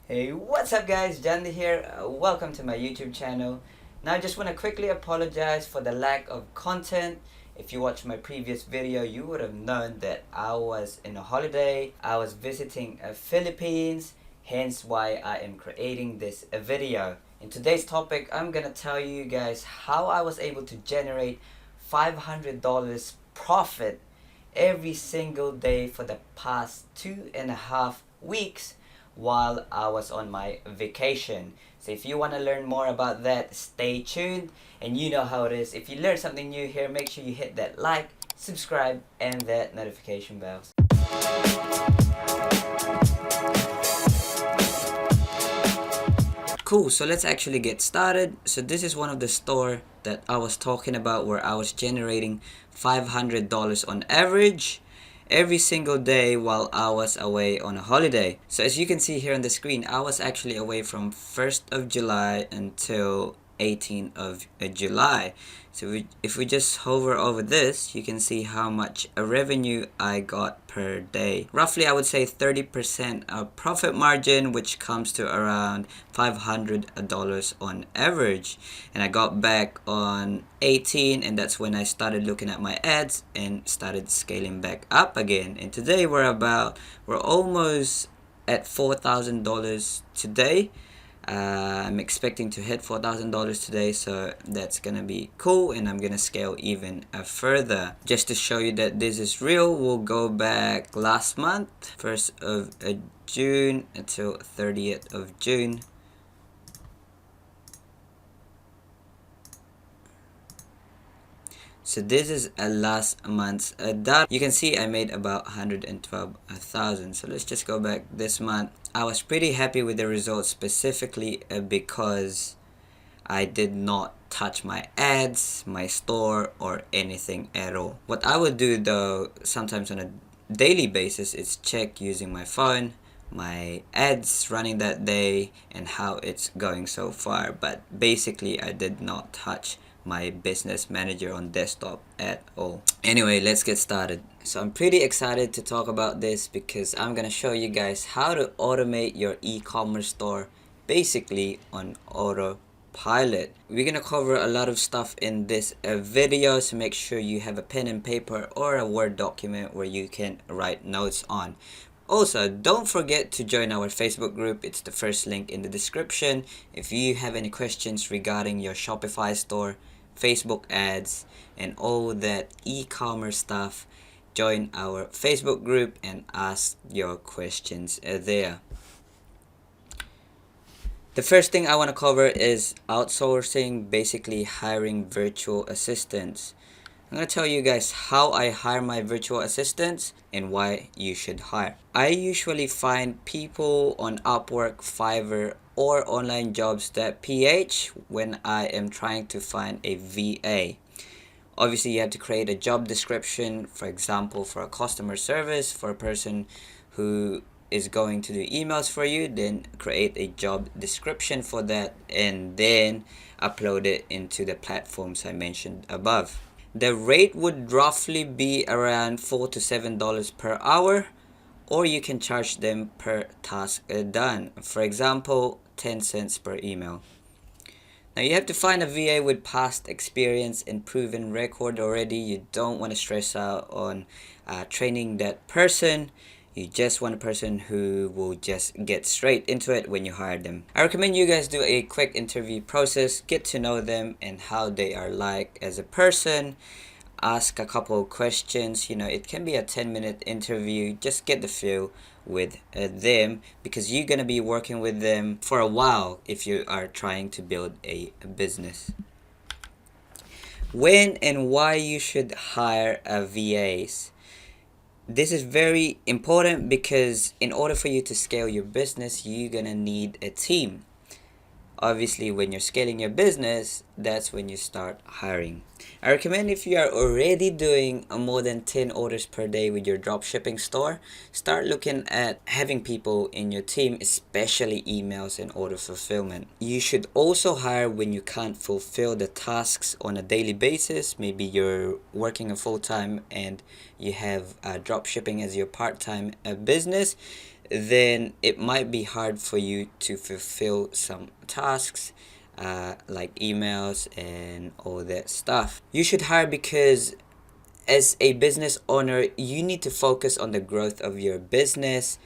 Hey, what's up guys? Jandy here. Welcome to my YouTube channel. Now I just want to quickly apologize for the lack of content. If you watched my previous video, you would have known that I was in a holiday. I was visiting Philippines, hence why I am creating this video. In today's topic, I'm going to tell you guys how I was able to generate $500 profit every single day for the past 2.5 weeks while I was on my vacation. So if you want to learn more about that, stay tuned. And you know how it is. If you learn something new here, make sure you hit that like, subscribe, and that notification bell. Cool, so let's actually get started. So this is one of the store that I was talking about where I was generating $500 on average every single day while I was away on a holiday. So as you can see here on the screen, I was actually away from 1st of July until 18th of July. So if we just hover over this, you can see how much revenue I got per day. Roughly, I would say 30% of profit margin, which comes to around $500 on average. And I got back on 18, and that's when I started looking at my ads and started scaling back up again. And today we're almost at $4,000 today. I'm expecting to hit $4,000 today, so that's gonna be cool, and I'm gonna scale even further. Just to show you that this is real, we'll go back last month, 1st of June until 30th of June. So this is last month's data. You can see I made about 112,000. So let's just go back this month. I was pretty happy with the results, specifically because I did not touch my ads, my store, or anything at all. What I would do though, sometimes on a daily basis, is check using my phone, my ads running that day, and how it's going so far. But basically, I did not touch my business manager on desktop at all. Anyway, let's get started. So I'm pretty excited to talk about this because I'm gonna show you guys how to automate your e-commerce store basically on Autopilot. We're gonna cover a lot of stuff in this video, so make sure you have a pen and paper or a Word document where you can write notes on. Also, don't forget to join our Facebook group. It's the first link in the description. If you have any questions regarding your Shopify store, Facebook ads, and all that e-commerce stuff, join our Facebook group and ask your questions there. The first thing I want to cover is outsourcing, basically hiring virtual assistants. I'm going to tell you guys how I hire my virtual assistants and why you should hire. I usually find people on Upwork, Fiverr, or onlinejobs.ph when I am trying to find a VA. Obviously, you have to create a job description, for example, for a customer service, for a person who is going to do emails for you, then create a job description for that and then upload it into the platforms I mentioned above. The rate would roughly be around $4 to $7 per hour, or you can charge them per task done. For example, 10 cents per email. Now you have to find a VA with past experience and proven record already. You don't want to stress out on training that person. You just want a person who will just get straight into it when you hire them. I recommend you guys do a quick interview process, get to know them and how they are like as a person. Ask a couple of questions. It can be a 10-minute interview. Just get the feel with them, because you're going to be working with them for a while if you are trying to build a business. When and why you should hire a VAs. This is very important because in order for you to scale your business, you're going to need a team. Obviously, when you're scaling your business, that's when you start hiring. I recommend, if you are already doing more than 10 orders per day with your dropshipping store, start looking at having people in your team, especially emails and order fulfillment. You should also hire when you can't fulfill the tasks on a daily basis. Maybe you're working a full-time and you have dropshipping as your part-time business. then it might be hard for you to fulfill some tasks, like emails and all that stuff. You should hire because as a business owner, you need to focus on the growth of your business.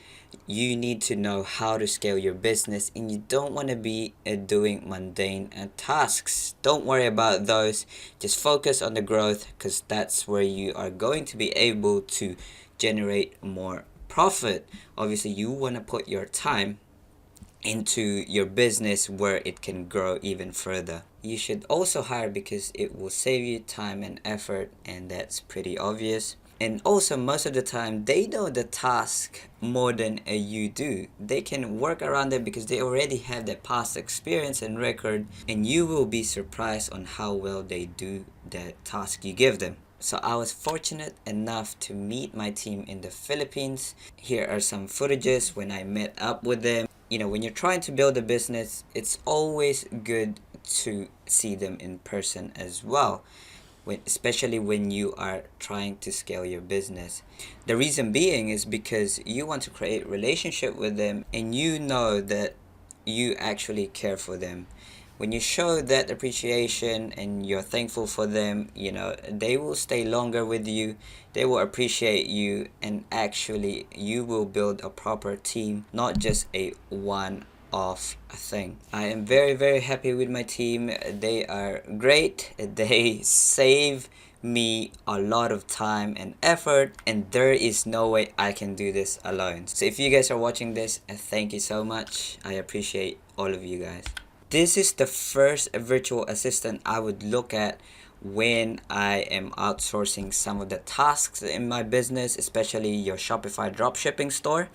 You need to know how to scale your business, and you don't want to be doing mundane tasks. Don't worry about those. Just focus on the growth, because that's where you are going to be able to generate more profit. Obviously, you want to put your time into your business where it can grow even further. You should also hire because it will save you time and effort, and that's pretty obvious. And also, most of the time, they know the task more than you do. They can work around it because they already have the past experience and record, and you will be surprised on how well they do the task you give them. So I was fortunate enough to meet my team in the Philippines. Here are some footages when I met up with them. When you're trying to build a business, it's always good to see them in person as well, especially when you are trying to scale your business. The reason being is because you want to create relationship with them, and you know that you actually care for them. When you show that appreciation and you're thankful for them, they will stay longer with you. They will appreciate you, and actually you will build a proper team, not just a one off thing. I am very, very happy with my team. They are great. They save me a lot of time and effort, and there is no way I can do this alone. So if you guys are watching this, thank you so much. I appreciate all of you guys. This is the first virtual assistant I would look at when I am outsourcing some of the tasks in my business, especially your Shopify dropshipping store,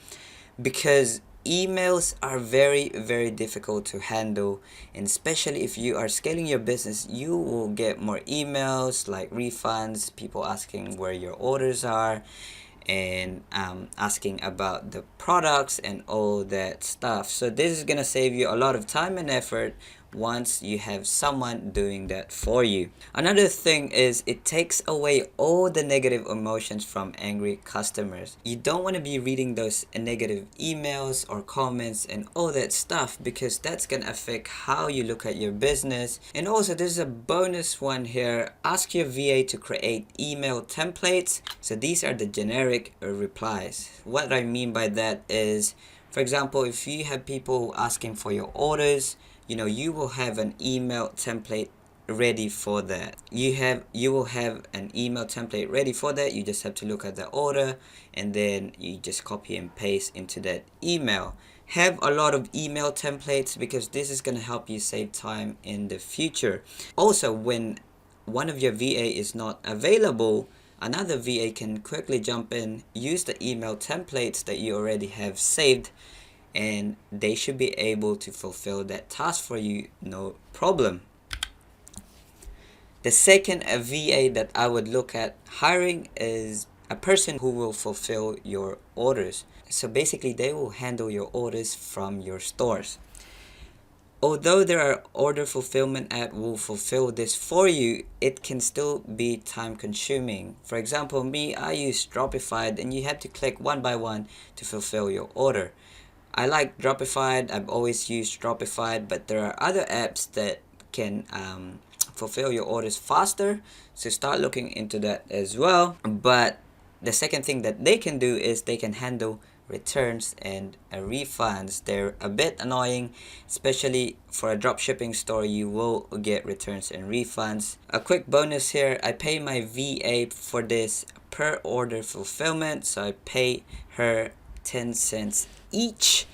because emails are very, very difficult to handle. And especially if you are scaling your business, you will get more emails like refunds, people asking where your orders are, and asking about the products and all that stuff. So this is gonna save you a lot of time and effort once you have someone doing that for you. Another thing is it takes away all the negative emotions from angry customers. You don't want to be reading those negative emails or comments and all that stuff, because that's gonna affect how you look at your business. And also, there's a bonus one here. Ask your VA to create email templates. So these are the generic replies. What I mean by that is, for example, if you have people asking for your orders, you will have an email template ready for that. You will have an email template ready for that. You just have to look at the order, and then you just copy and paste into that email. Have a lot of email templates, because this is going to help you save time in the future. Also, when one of your VA is not available, another VA can quickly jump in, use the email templates that you already have saved, and they should be able to fulfill that task for you, no problem. The second VA that I would look at hiring is a person who will fulfill your orders. So basically, they will handle your orders from your stores. Although there are order fulfillment app will fulfill this for you, it can still be time consuming. For example, me, I use Dropify, and you have to click one by one to fulfill your order. I like Dropify. I've always used Dropify, but there are other apps that can fulfill your orders faster. So start looking into that as well. But the second thing that they can do is they can handle returns and refunds. They're a bit annoying, especially for a dropshipping store. You will get returns and refunds. A quick bonus here, I pay my VA for this per order fulfillment, so I pay her 10 cents each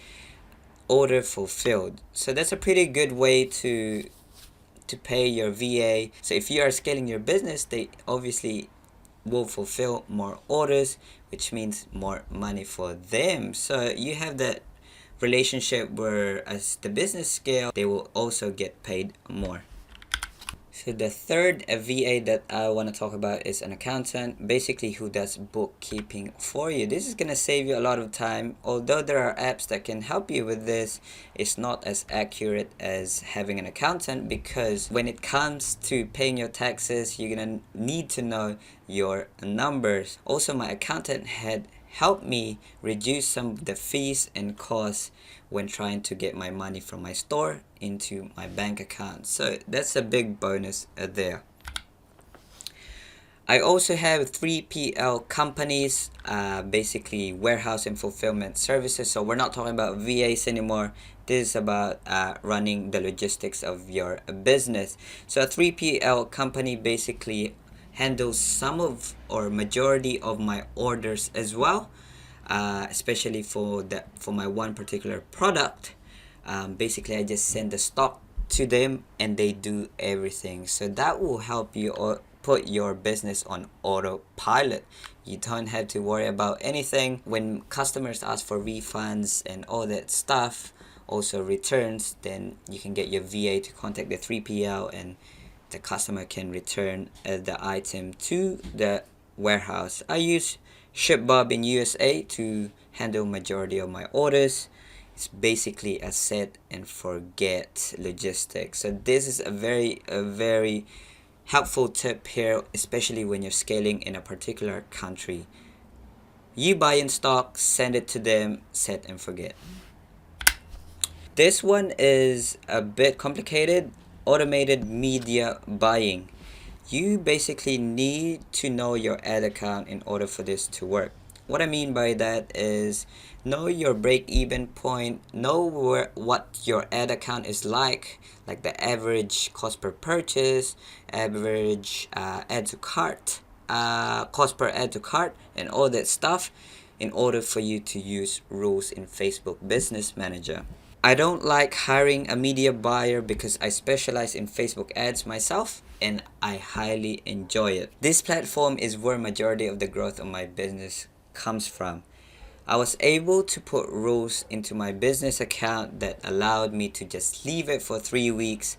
order fulfilled. So that's a pretty good way to pay your VA. So if you are scaling your business, they obviously will fulfill more orders, which means more money for them. So you have that relationship where as the business scale, they will also get paid more. So the third VA that I want to talk about is an accountant, basically who does bookkeeping for you. This is going to save you a lot of time. Although there are apps that can help you with this, it's not as accurate as having an accountant, because when it comes to paying your taxes, you're going to need to know your numbers. Also, my accountant had help me reduce some of the fees and costs when trying to get my money from my store into my bank account. So that's a big bonus there. I also have 3PL companies, basically warehouse and fulfillment services. So we're not talking about VAs anymore. This is about running the logistics of your business. So a 3PL company basically handles some of or majority of my orders as well, especially for my one particular product. Basically, I just send the stock to them and they do everything. So that will help you put your business on autopilot. You don't have to worry about anything. When customers ask for refunds and all that stuff, also returns, then you can get your VA to contact the 3PL and the customer can return the item to the warehouse. I use ShipBob in USA to handle majority of my orders. It's basically a set and forget logistics. So this is a very helpful tip here, especially when you're scaling in a particular country. You buy in stock, send it to them, set and forget. This one is a bit complicated. Automated media buying. You basically need to know your ad account in order for this to work. What I mean by that is know your break-even point, know what your ad account is like the average cost per purchase, average add to cart, cost per add to cart, and all that stuff in order for you to use rules in Facebook Business Manager. I don't like hiring a media buyer because I specialize in Facebook ads myself and I highly enjoy it. This platform is where majority of the growth of my business comes from. I was able to put rules into my business account that allowed me to just leave it for 3 weeks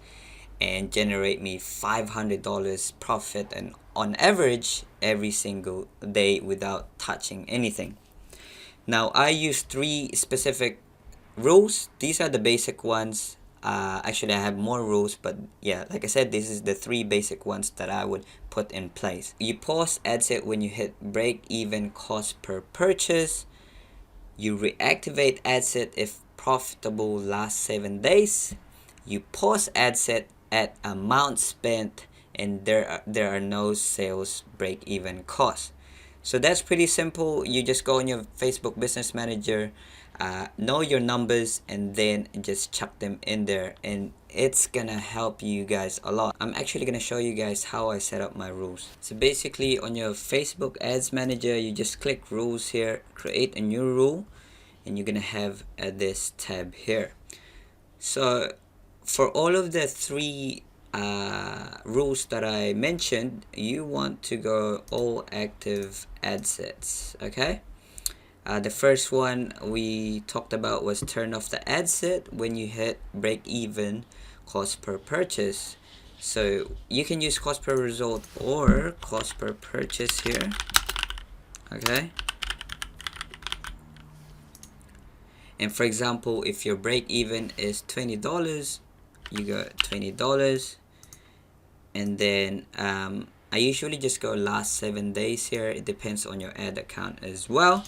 and generate me $500 profit and on average every single day without touching anything. Now I use 3 specific rules. These are the basic ones. Actually, I have more rules, but yeah, like I said, this is the 3 basic ones that I would put in place. You pause ad set when you hit break even cost per purchase. You reactivate ad set if profitable last 7 days. You pause ad set at amount spent, and there are no sales break even costs. So that's pretty simple. You just go on your Facebook Business Manager, know your numbers, and then just chuck them in there, and it's gonna help you guys a lot. I'm actually gonna show you guys how I set up my rules. So basically on your Facebook Ads Manager, you just click rules here, create a new rule, and you're gonna have this tab here. So for all of the 3 rules that I mentioned, you want to go all active ad sets. Okay, the first one we talked about was turn off the ad set when you hit break even cost per purchase. So you can use cost per result or cost per purchase here. Okay, and for example, if your break even is $20, you go $20, and then I usually just go last 7 days here. It depends on your ad account as well.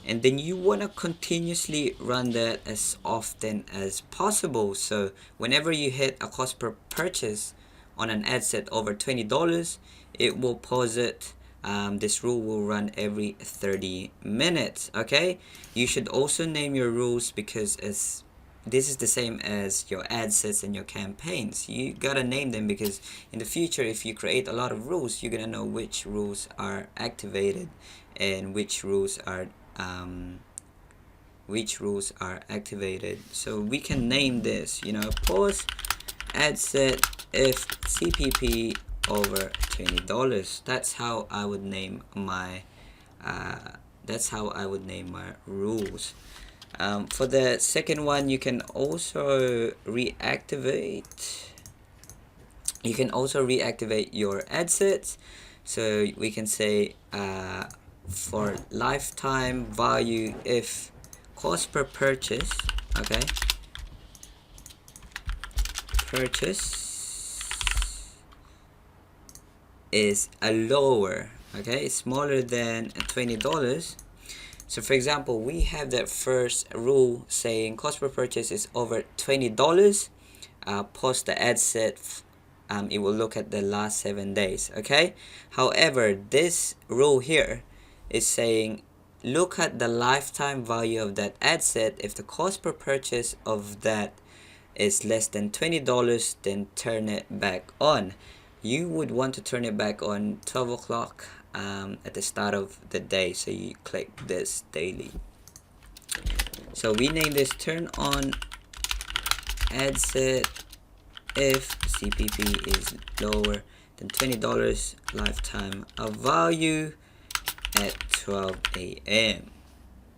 And then you want to continuously run that as often as possible. So whenever you hit a cost per purchase on an ad set over $20, it will pause it. This rule will run every 30 minutes. Okay, you should also name your rules because this is the same as your ad sets and your campaigns. You gotta name them because in the future, if you create a lot of rules, you're gonna know which rules are activated and which rules are activated. So we can name this, pause ad set if CPP over $20. That's how I would name my rules. For the second one, you can also reactivate your ad sets. So we can say for lifetime value if cost per purchase, okay, purchase is a lower, okay, smaller than $20, So for example, we have that first rule saying cost per purchase is over $20. Post the ad set, it will look at the last 7 days. Okay. However, this rule here is saying look at the lifetime value of that ad set. If the cost per purchase of that is less than $20, then turn it back on. You would want to turn it back on 12 o'clock at the start of the day. So you click this daily. So we name this turn on ad set if CPP is lower than $20 lifetime of value at 12 a.m.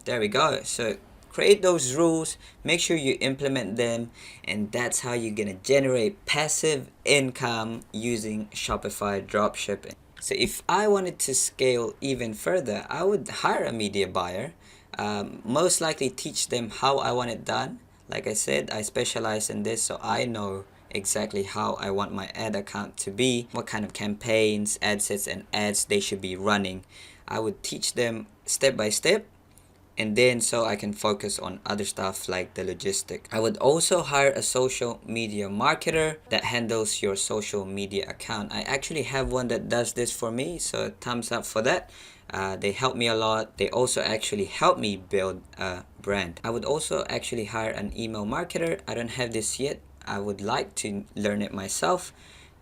There we go. So create those rules, make sure you implement them, and that's how you're gonna generate passive income using Shopify dropshipping. So if I wanted to scale even further, I would hire a media buyer, most likely teach them how I want it done. Like I said, I specialize in this, so I know exactly how I want my ad account to be, what kind of campaigns, ad sets, and ads they should be running. I would teach them step by step, and then so I can focus on other stuff like the logistic. I would also hire a social media marketer that handles your social media account. I actually have one that does this for me, so thumbs up for that. They help me a lot. They also actually help me build a brand. I would also actually hire an email marketer. I don't have this yet. I would like to learn it myself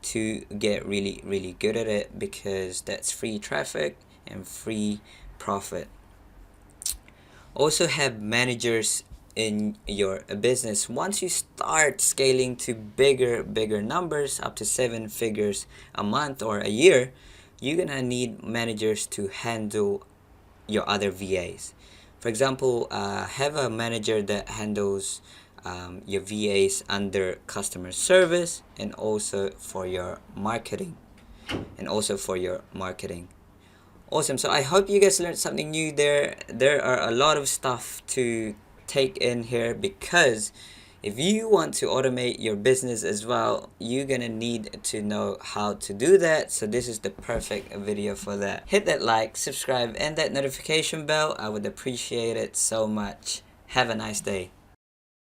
to get really good at it, because that's free traffic and free profit. Also have managers in your business. Once you start scaling to bigger numbers, up to 7 figures a month or a year, you're gonna need managers to handle your other VAs. For example, have a manager that handles your VAs under customer service, and also for your marketing. Awesome. So I hope you guys learned something new there. There are a lot of stuff to take in here, because if you want to automate your business as well, you're gonna need to know how to do that. So this is the perfect video for that. Hit that like, subscribe, and that notification bell. I would appreciate it so much. Have a nice day.